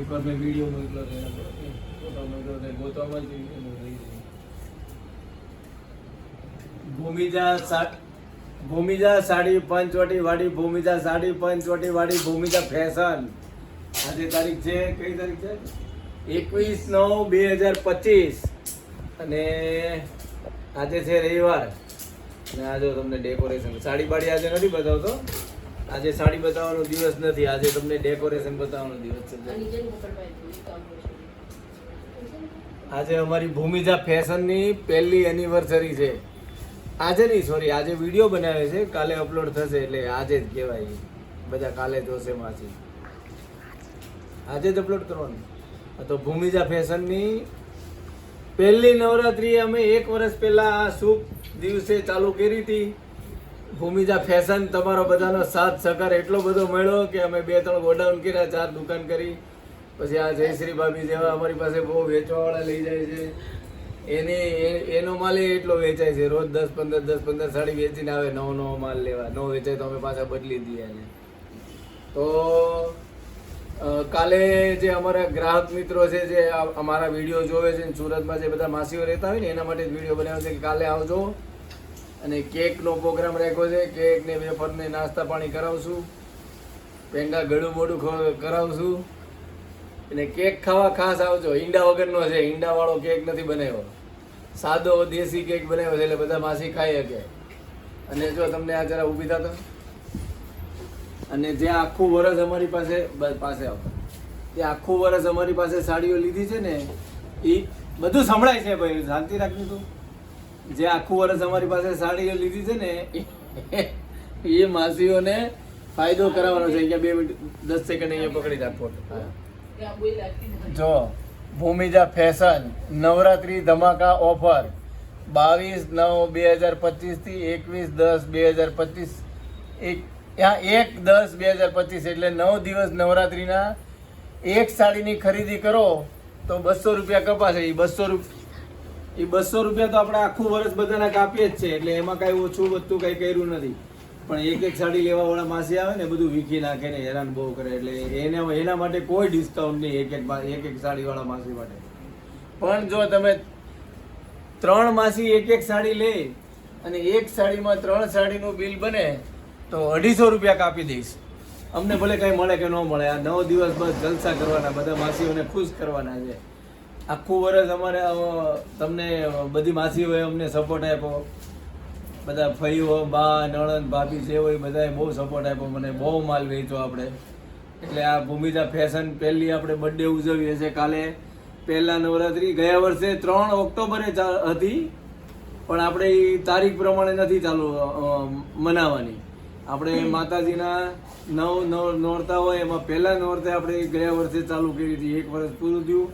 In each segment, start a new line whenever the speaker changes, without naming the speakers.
એકવાર મેં વિડીયો મોકલ્યો હતો એના પર ફોટો મોકલ્યો હતો ગોતવામાં જ એનું રહી જાય. ભૂમિજા સાડી પંચવટી વાળી ભૂમિજા સાડી પંચવટી વાળી ભૂમિજા ફેશન. આજે તારીખ છે કઈ તારીખ છે 21/9/2025 અને આજે છે રવિવાર. અને આ જો તમને ડેકોરેશન સાડી બાડી આજે નથી બતાવતો. આજે સાડી બતાવવાનો દિવસ નથી. આજે તમને ડેકોરેશન બતાવવાનો દિવસ છે. આજે અમારી ભૂમિજા ફેશનની પહેલી એનિવર્સરી છે. આજે નહીં સોરી આજે વિડીયો બનાવે છે, કાલે અપલોડ થશે એટલે આજે જ કહેવાય. બધા કાલે જોશે માસી, આજે જ અપલોડ કરવાનું. તો ભૂમિજા ફેશનની પહેલી નવરાત્રી અમે 1 વર્ષ પહેલા આ શુભ દિવસે ચાલુ કરી હતી. ભૂમિજા ફેશન તમારો બધાનો સાથ સહકાર એટલો બધો મળ્યો કે અમે 2-3 ગોડાઉન કર્યા, 4 દુકાન કરી. પછી આ જયશ્રી ભાભી જેવા અમારી પાસે બહુ વેચવાવાળા લઈ જાય છે. એનો માલ એટલો વેચાય છે. રોજ 10-15 સાડી વેચીને આવે. નવો માલ લેવા. ન વેચાય તો અમે પાછા બદલી દઈએ એને. તો કાલે જે અમારા ગ્રાહક મિત્રો છે જે અમારા વિડીયો જોવે છે, સુરતમાં જે બધા માસીઓ રહેતા હોય ને એના માટે જ વિડીયો બનાવ્યો છે કે કાલે આવજો. અને કેકનો પ્રોગ્રામ રાખ્યો છે. કેક ને વેફર ને નાસ્તા પાણી કરાવશું. પેંડા ગળું મોડું કરાવશું. અને કેક ખાવા ખાસ આવજો. ઈંડા વગરનો છે. ઈંડાવાળો કેક નથી બનાવ્યો. સાદો દેશી કેક બનાવ્યો છે એટલે બધા માસી ખાઈ શકે. અને જો તમને આ જરા ઊભી થતો અને જે આખું વર્ષ અમારી પાસે આવતા તે આખું વર્ષ અમારી પાસે સાડીઓ લીધી છે ને એ બધું સંભળાય છે ભાઈ, શાંતિ રાખી તું. જે આખું વર્ષ અમારી પાસે સાડીઓ લીધી છે ને એ માસીઓને ફાયદો કરાવવાનો છે. કે 2 મિનિટ 10 સેકન્ડ અહીંયા પકડી રાખો. જો ભૂમિજા ફેશન નવરાત્રી ધમાકા ઓફર 22/9/2025 થી 21/10/2025 1/10/2025 એટલે 9 દિવસ નવરાત્રીના એક સાડીની ખરીદી કરો તો 200 રૂપિયા કપાશે. એ 200 રૂપિયા તો આપણે આખું વર્ષ બધાના કાપીએ જ છે એટલે એમાં કાંઈ ઓછું વધતું કાંઈ કર્યું નથી. પણ એક સાડી લેવાવાળા માસી આવે ને બધું વીખી નાખે ને હેરાન બહુ કરે એટલે એના માટે કોઈ ડિસ્કાઉન્ટ નહીં એક સાડીવાળા માસી માટે. પણ જો તમે 3 માસી એક સાડી લે અને એક સાડીમાં 3 સાડીનું બિલ બને તો 250 રૂપિયા કાપી દઈશ. અમને ભલે કાંઈ મળે કે ન મળે. આ 9 દિવસ બસ જલસા કરવાના, બધા માસીઓને ખુશ કરવાના છે. આખું વર્ષ અમારે તમને બધી માસીઓએ અમને સપોર્ટ આપ્યો. બધા ફઈઓ બા નણંદ ભાભી જે હોય બધાએ બહુ સપોર્ટ આપ્યો મને. બહુ માલ વેચ્યો આપણે. એટલે આ ભૂમિજા ફેશન પહેલી આપણે બર્થડે ઉજવીએ છીએ કાલે. પહેલા નવરાત્રી ગયા વર્ષે 3 ઓક્ટોબરે હતી પણ આપણે એ તારીખ પ્રમાણે નથી ચાલુ મનાવવાની. આપણે માતાજીના 9 નોરતા હોય એમાં પહેલા નોરતે આપણે ગયા વર્ષે ચાલુ કરી હતી. 1 વર્ષ પૂરું થયું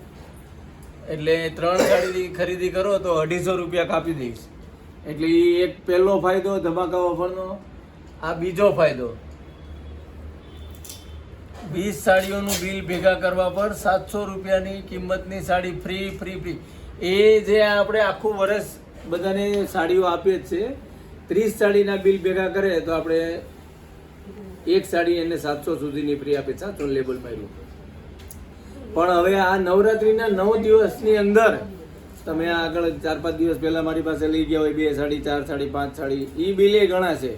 એટલે 3 સાડી ખરીદી કરો તો 250 રૂપિયા કાપી દઈશ. એટલે એ એક પહેલો ફાયદો ધમાકા ઓફરનો. આ બીજો ફાયદો 20 સાડીઓનું બિલ ભેગા કરવા પર 700 રૂપિયાની કિંમતની સાડી ફ્રી. એ જે આપણે આખું વર્ષ બધાને સાડીઓ આપીએ જ છે. 30 સાડીના બિલ ભેગા કરે તો આપણે એક સાડી એને 700 સુધીની ફ્રી આપે. 700 લેબલ માર્યું. પણ હવે આ નવરાત્રીના 9 દિવસની અંદર તમે આગળ 4-5 દિવસ પહેલા મારી પાસે લઈ ગયા હોય 2 સાડી 4 સાડી 5 સાડી એ બિલે ઘણા છે.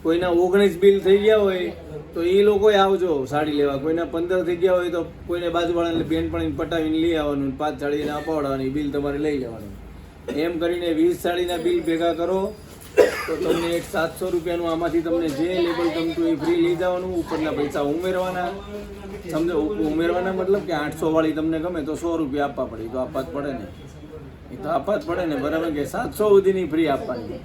કોઈના 19 બિલ થઈ ગયા હોય તો એ લોકો આવજો સાડી લેવા. કોઈના 15 થઈ ગયા હોય તો કોઈને બાજુવાળાને બેનપણીને પટાવીને લઈ આવવાનું, 5 સાડીને અપાવડાવવાની, બિલ તમારે લઈ જવાનું. એમ કરીને 20 સાડીના બિલ ભેગા કરો તો તમને એક 700 રૂપિયાનું આમાંથી તમને જે લેબલ ગમતું એ ફ્રી લઈ જવાનું. ઉપરના પૈસા ઉમેરવાના. સમજો ઉમેરવાના મતલબ કે 800 વાળી તમને ગમે તો 100 રૂપિયા આપવા પડે. તો આપવા જ પડે ને, એ તો આપવા જ પડે ને, બરાબર કે 700 સુધીની ફ્રી આપવાની.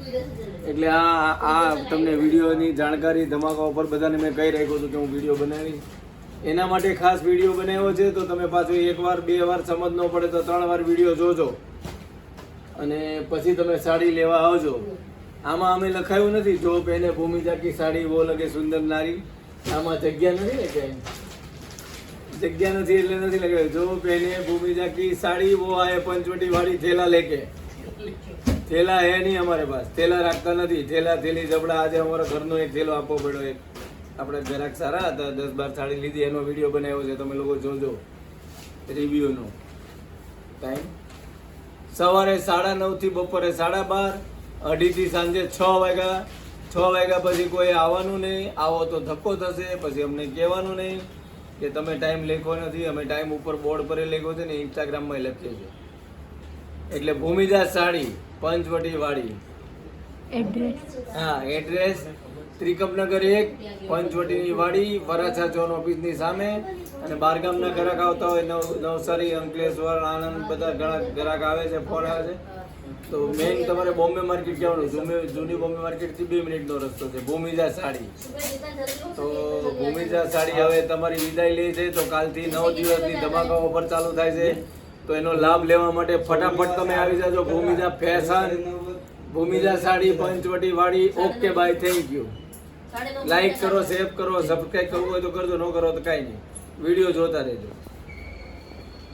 એટલે આ તમને વિડીયોની જાણકારી ધમાકા ઉપર બધાને મેં કહી રાખ્યું હતું કે હું વિડીયો બનાવીશ. એના માટે ખાસ વિડીયો બનાવ્યો છે. તો તમે પાછું 1 વાર 2 વાર સમજ ન પડે તો 3 વાર વિડીયો જોજો અને પછી તમે સાડી લેવા આવજો. આમાં અમે લખાયું નથી જો પહેને ભૂમિજા કી સાડી વો લગે સુંદર નારી. આમાં જગ્યા નથી ને ક્યાંય, જગ્યા નથી એટલે નથી લગાવ્યું. જો પહેને ભૂમિજા કી સાડી વો આए पंचवटी वाली थैला लेके. થેલા હે નહીં અમારે પાસ, થેલા રાખતા નથી. થેલી જબડા. આજે અમારો ઘરનો એક થેલો આપવો પડ્યો. એક આપણે ગ્રાહક સારા હતા, 10-12 સાડી લીધી એનો વિડીયો બનાવ્યો છે, તમે લોકો જોજો. રિવ્યુનો ટાઈમ સવારે 9:30 થી બપોરે 12:30, 2:30 થી સાંજે 6 વાગ્યા. 6 વાગ્યા પછી કોઈ આવવાનું નહીં. આવો તો ધક્કો થશે. પછી અમને કહેવાનું નહીં કે તમે ટાઈમ લખ્યો નથી. અમે ટાઈમ ઉપર બોર્ડ પર લખ્યો છે ને ઇન્સ્ટાગ્રામમાં લખીએ છીએ. એટલે ભૂમિજા સાડી પંચવટી વાળી. હા, એડ્રેસ ત્રિકમનગર 1 પંચવટીની વાડી, વરાછા ચોન ઓફિસની સામે. અને બહારગામના ગ્રાહક આવતા હોય નવસારી, અંકલેશ્વર, આણંદ બધા ઘણા ગ્રાહક આવે છે, ફોન આવે છે. તો મેઇન તમારે બોમ્બે માર્કેટ કહેવાનું. જૂની બોમ્બે માર્કેટથી 2 મિનિટનો રસ્તો છે. ભૂમિજા સાડી. તો ભૂમિજા સાડી હવે તમારી વિદાય લે છે. તો કાલથી 9 દિવસની ધમાકા ઓફર ચાલુ થાય છે. તો એનો લાભ લેવા માટે ફટાફટ તમે આવી જાજો. ભૂમિજા ફેશન, ભૂમિજા સાડી પંચવટી વાળી. Okay bye, thank you. Like કરો, શેર કરો, સબસ્ક્રાઈબ કરવું હોય તો કરજો, ન કરો તો કાંઈ નહીં. વિડીયો જોતા રહેજો.